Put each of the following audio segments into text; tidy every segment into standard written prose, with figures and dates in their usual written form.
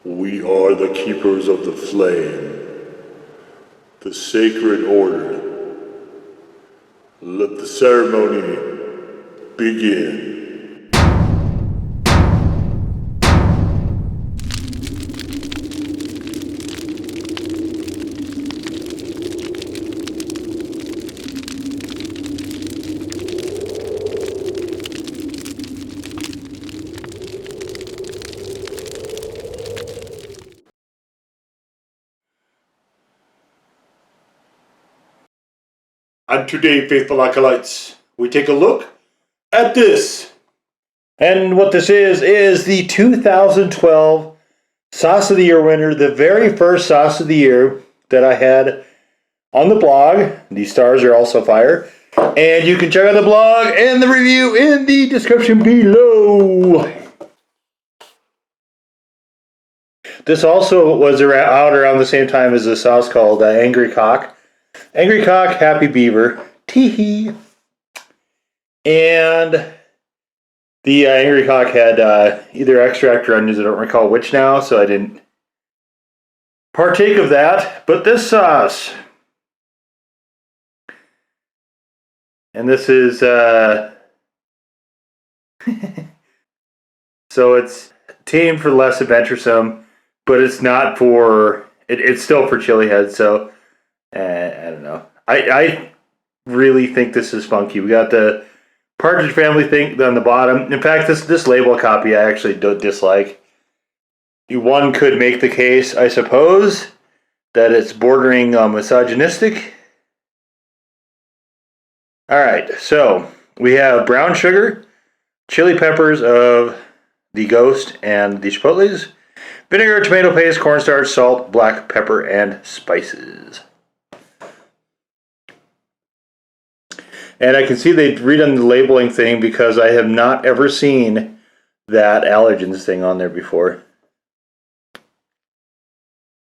We are the keepers of the flame, the sacred order. Let the ceremony begin. And today, faithful acolytes, we take a look at this. And what this is the 2012 Sauce of the Year winner, the very first Sauce of the Year that I had on the blog. These stars are also fire. And you can check out the blog and the review in the description below. This also was out around the same time as a sauce called Angry Cock. Angry Cock, Happy Beaver, tee-hee. And the Angry Cock had either extract or onions. I don't recall which now, so I didn't partake of that. But this sauce, and this is so it's tamed for less adventuresome, but it's not for it's still for chili heads. So I don't know. I really think this is funky. We got the Partridge Family thing on the bottom. In fact, this label copy I actually don't dislike. One could make the case, I suppose, that it's bordering misogynistic. Alright, so we have brown sugar, chili peppers of the Ghost and the Chipotles, vinegar, tomato paste, cornstarch, salt, black pepper, and spices. And I can see they've redone the labeling thing because I have not ever seen that allergens thing on there before.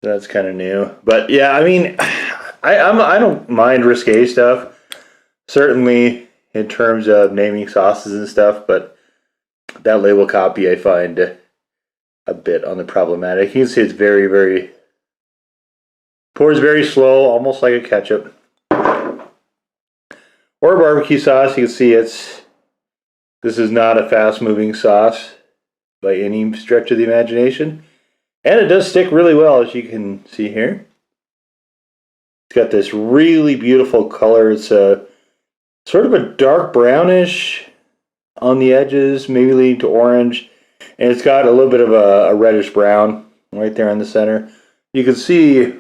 That's kind of new. But yeah, I mean, I don't mind risque stuff. Certainly in terms of naming sauces and stuff, but that label copy I find a bit on the problematic. You can see it's very, pours very slow, almost like a ketchup. Or barbecue sauce. You can see this is not a fast-moving sauce by any stretch of the imagination. And it does stick really well, as you can see here. It's got this really beautiful color. It's a sort of a dark brownish on the edges, maybe leading to orange. And it's got a little bit of a reddish brown right there in the center. You can see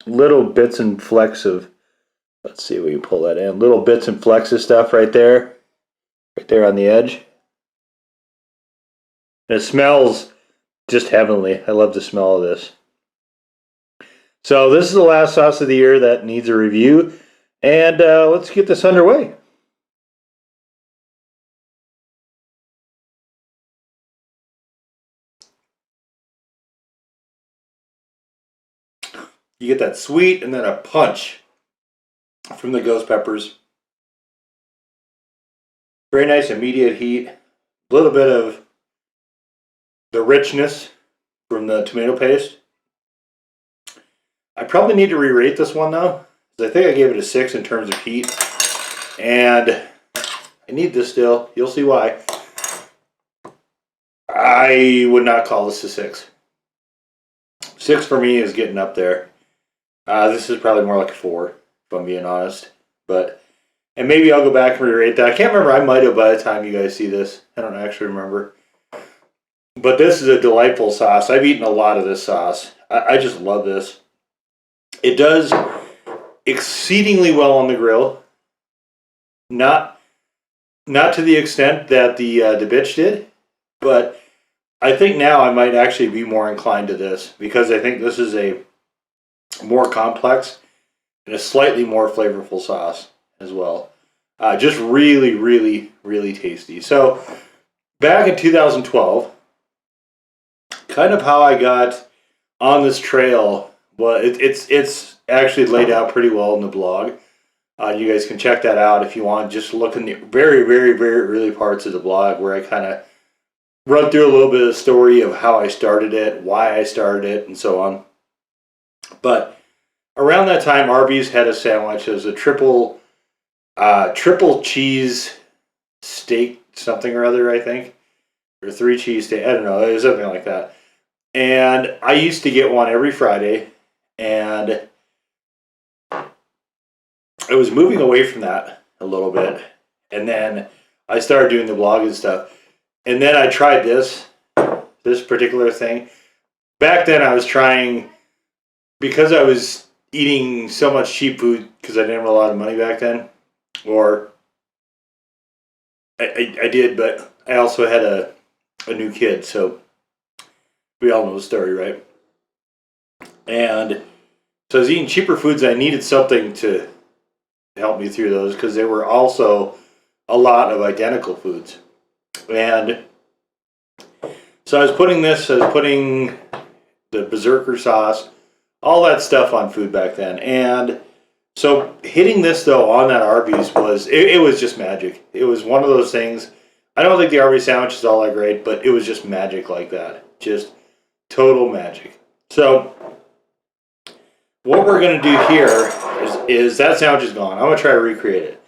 little bits and flecks of, let's see if we can pull that in, little bits and flecks of stuff right there on the edge. And it smells just heavenly. I love the smell of this. So this is the last sauce of the year that needs a review. And let's get this underway. You get that sweet and then a punch from the ghost peppers. Very nice immediate heat. A little bit of the richness from the tomato paste. I probably need to re-rate this one though, because I think I gave it a 6 in terms of heat. And I need this still. You'll see why. I would not call this a 6. 6 for me is getting up there. This is probably more like a 4, if I'm being honest. And maybe I'll go back and re-rate that. I can't remember. I might have by the time you guys see this. I don't actually remember. But this is a delightful sauce. I've eaten a lot of this sauce. I just love this. It does exceedingly well on the grill. Not to the extent that the bitch did, but I think now I might actually be more inclined to this because I think this is a more complex and a slightly more flavorful sauce as well. Just really tasty. So back in 2012, kind of how I got on this trail, well, it's actually laid out pretty well in the blog. You guys can check that out if you want. Just look in the very early parts of the blog where I kind of run through a little bit of the story of how I started it, why I started it, and so on. But around that time, Arby's had a sandwich. It was a triple cheese steak something or other, I think, or 3 cheese steak. I don't know. It was something like that. And I used to get one every Friday, and I was moving away from that a little bit, and then I started doing the blog and stuff. And then I tried this particular thing. Back then I was trying, because I was eating so much cheap food because I didn't have a lot of money back then, or I did, but I also had a new kid, so we all know the story, right? And so I was eating cheaper foods. I needed something to help me through those because they were also a lot of identical foods. And so I was putting the Berserker sauce, all that stuff on food back then. And so hitting this though on that Arby's it was just magic. It was one of those things. I don't think the Arby's sandwich is all that great, but it was just magic like that. Just total magic. So what we're going to do here is that sandwich is gone. I'm going to try to recreate it.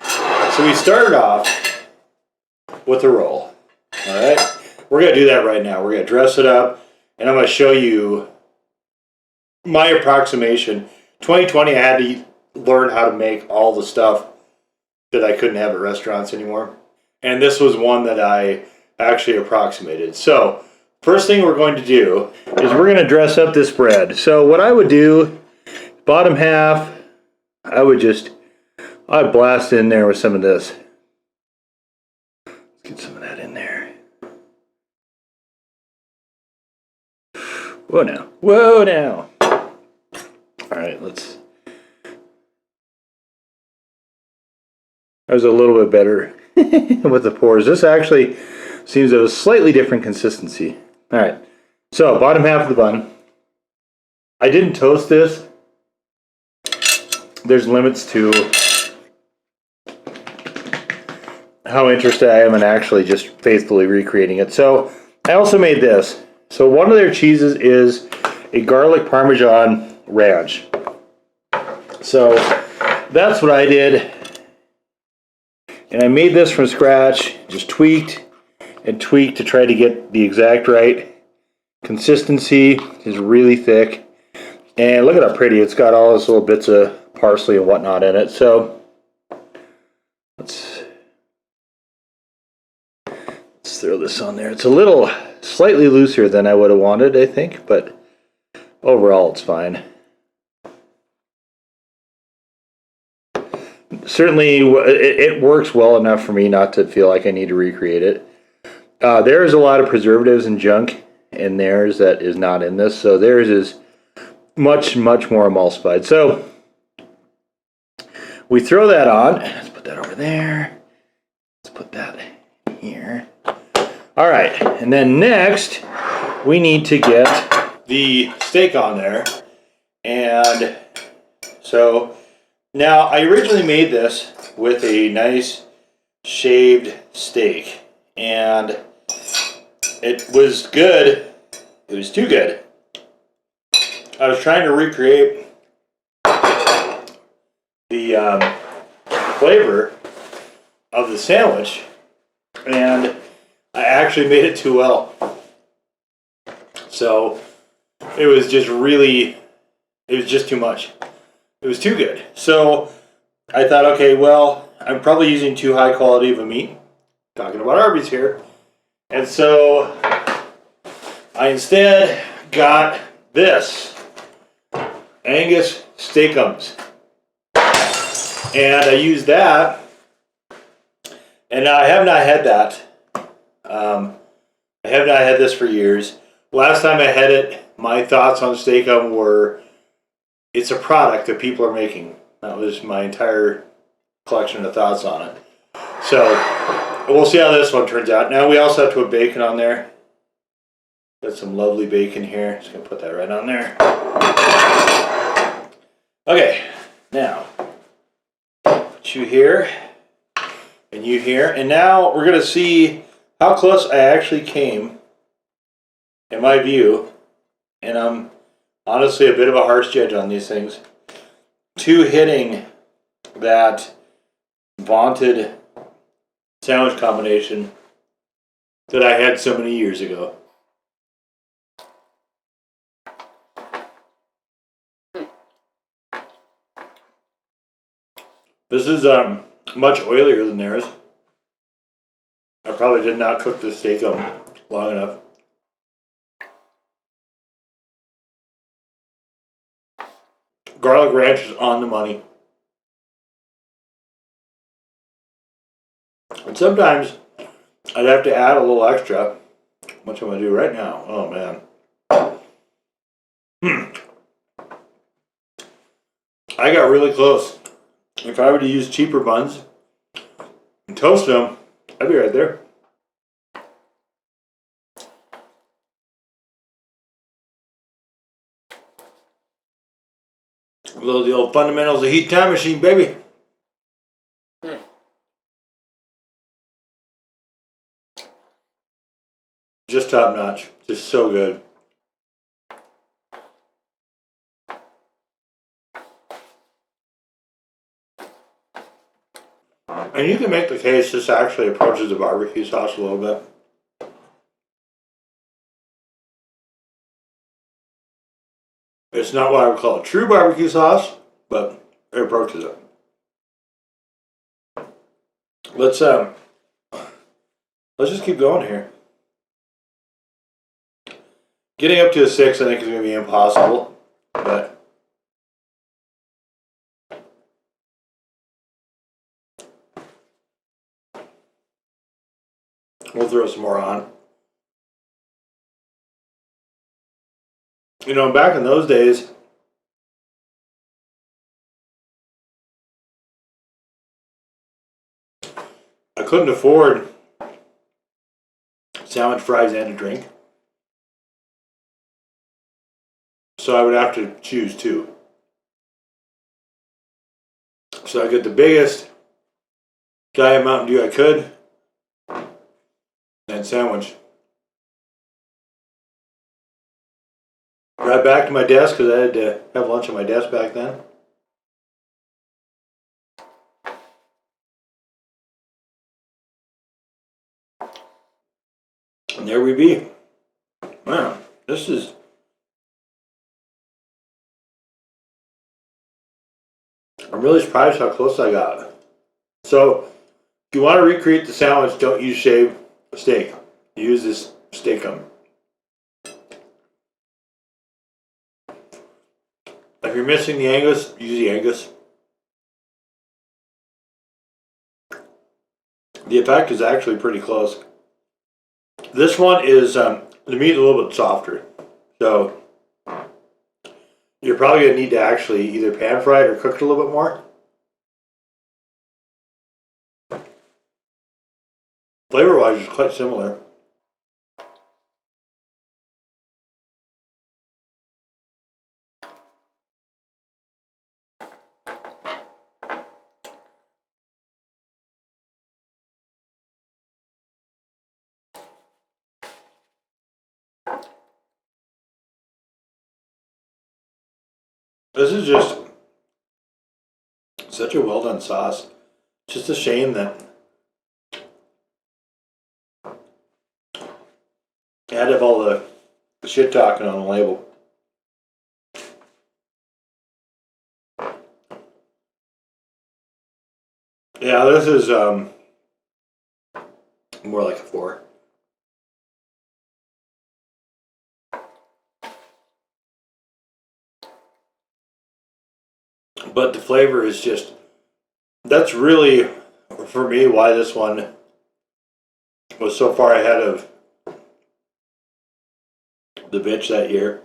So we started off with a roll. All right. We're going to do that right now. We're going to dress it up, and I'm going to show you my approximation. 2020, I had to learn how to make all the stuff that I couldn't have at restaurants anymore. And this was one that I actually approximated. So first thing we're going to do is we're going to dress up this bread. So what I would do, bottom half, I'd blast in there with some of this. Let's get some of that in there. Whoa now. Whoa now. All right, that was a little bit better with the pours. This actually seems to have a slightly different consistency. All right, so bottom half of the bun. I didn't toast this. There's limits to how interested I am in actually just faithfully recreating it. So I also made this. So one of their cheeses is a garlic Parmesan ranch. So that's what I did. And I made this from scratch, just tweaked and tweaked to try to get the exact right consistency. It's really thick. And look at how pretty. It's got all those little bits of parsley and whatnot in it. So let's throw this on there. It's a little slightly looser than I would have wanted, I think, but overall it's fine. Certainly it works well enough for me not to feel like I need to recreate it. There's a lot of preservatives and junk in theirs that is not in this, so theirs is much more emulsified. So we throw that on. Let's put that over there. Let's put that here. All right, and then next we need to get the steak on there. And so now I originally made this with a nice shaved steak, and it was good. It was too good. I was trying to recreate the flavor of the sandwich, and I actually made it too well. So it was just too much. It was too good. So I thought, okay, well, I'm probably using too high quality of a meat. Talking about Arby's here. And so I instead got this Angus Steak-Umms. And I used that. And I have not had that. I have not had this for years. Last time I had it, my thoughts on Steak-Ummm were, it's a product that people are making. That was my entire collection of thoughts on it. So we'll see how this one turns out. Now we also have to put bacon on there. Got some lovely bacon here. Just gonna put that right on there. Okay, now put you here and you here, and now we're gonna see how close I actually came in my view, and I'm honestly a bit of a harsh judge on these things, to hitting that vaunted sandwich combination that I had so many years ago. This is much oilier than theirs. I probably did not cook the steak long enough. Garlic ranch is on the money. And sometimes I'd have to add a little extra. What am I do right now? Oh man. I got really close. If I were to use cheaper buns and toast them, I'd be right there. The old fundamentals of heat time machine, baby. Just top notch. Just so good. And you can make the case this actually approaches the barbecue sauce a little bit. It's not what I would call a true barbecue sauce, but it approaches it. Let's just keep going here. Getting up to a 6 I think is going to be impossible, but we'll throw some more on. You know, back in those days, I couldn't afford sandwich, fries, and a drink. So I would have to choose two. So I get the biggest Diet Mountain Dew I could, and sandwich. Right back to my desk because I had to have lunch at my desk back then. And there we be. Man, this is... I'm really surprised how close I got. So, if you want to recreate the sandwich, don't use shaved steak. Use this Steak-Ummm. If you're missing the Angus, use the Angus. The effect is actually pretty close. This one is the meat a little bit softer. So, you're probably going to need to actually either pan fry it or cook it a little bit more. Flavor-wise, it's quite similar. This is just such a well done sauce. It's just a shame that I had to have all the shit talking on the label. Yeah, this is more like a 4. But the flavor is just, that's really, for me, why this one was so far ahead of the bitch that year.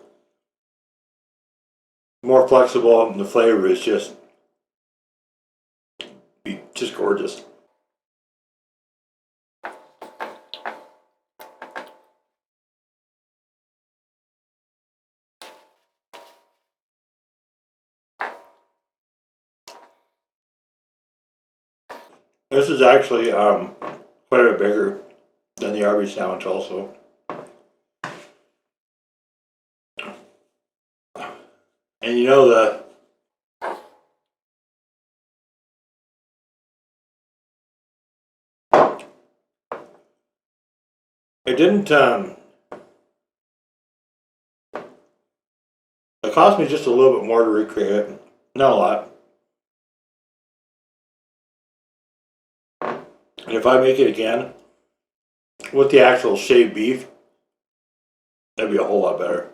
More flexible, and the flavor is just gorgeous. This is actually quite a bit bigger than the Arby sandwich also. And you know it didn't, it cost me just a little bit more to recreate it. Not a lot. And if I make it again with the actual shaved beef, that'd be a whole lot better.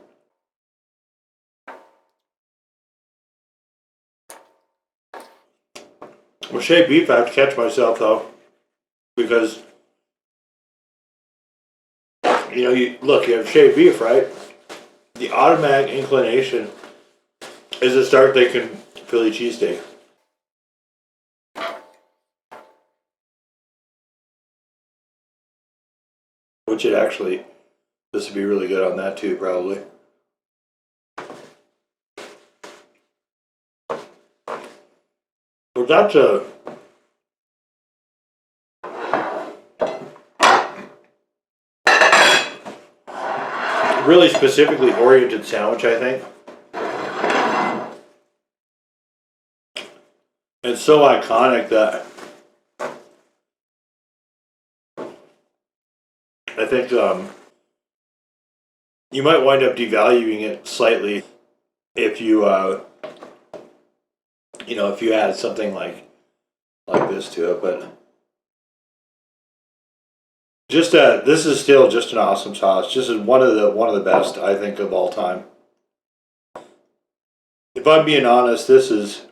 With shaved beef, I have to catch myself though, because you know, you have shaved beef, right? The automatic inclination is to start thinking Philly cheesesteak. Which it actually, this would be really good on that too, probably. But that's a really specifically oriented sandwich, I think. It's so iconic that I think you might wind up devaluing it slightly if you if you add something like this to it, but just this is still just an awesome sauce. Just one of the best I think of all time. If I'm being honest, this is,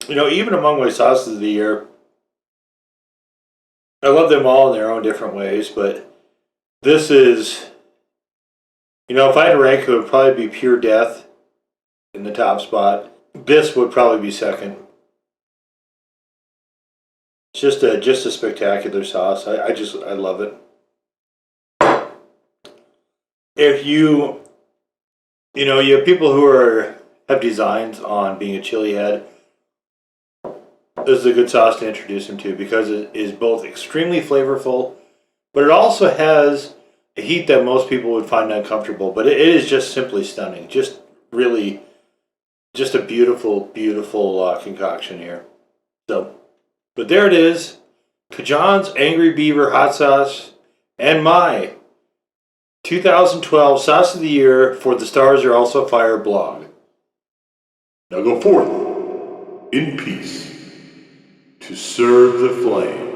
even among my sauces of the year, I love them all in their own different ways, but this is, if I had to rank it, would probably be Pure Death in the top spot. This would probably be second. It's just a spectacular sauce. I love it. If you have people who have designs on being a chili head, this is a good sauce to introduce them to because it is both extremely flavorful, but it also has a heat that most people would find uncomfortable. But it is just simply stunning. Just really, just a beautiful, beautiful concoction here. So, but there it is. CaJohn's Angry Beaver Hot Sauce and my 2012 Sauce of the Year for the Stars Are Also Fire blog. Now go forth in peace to serve the flame.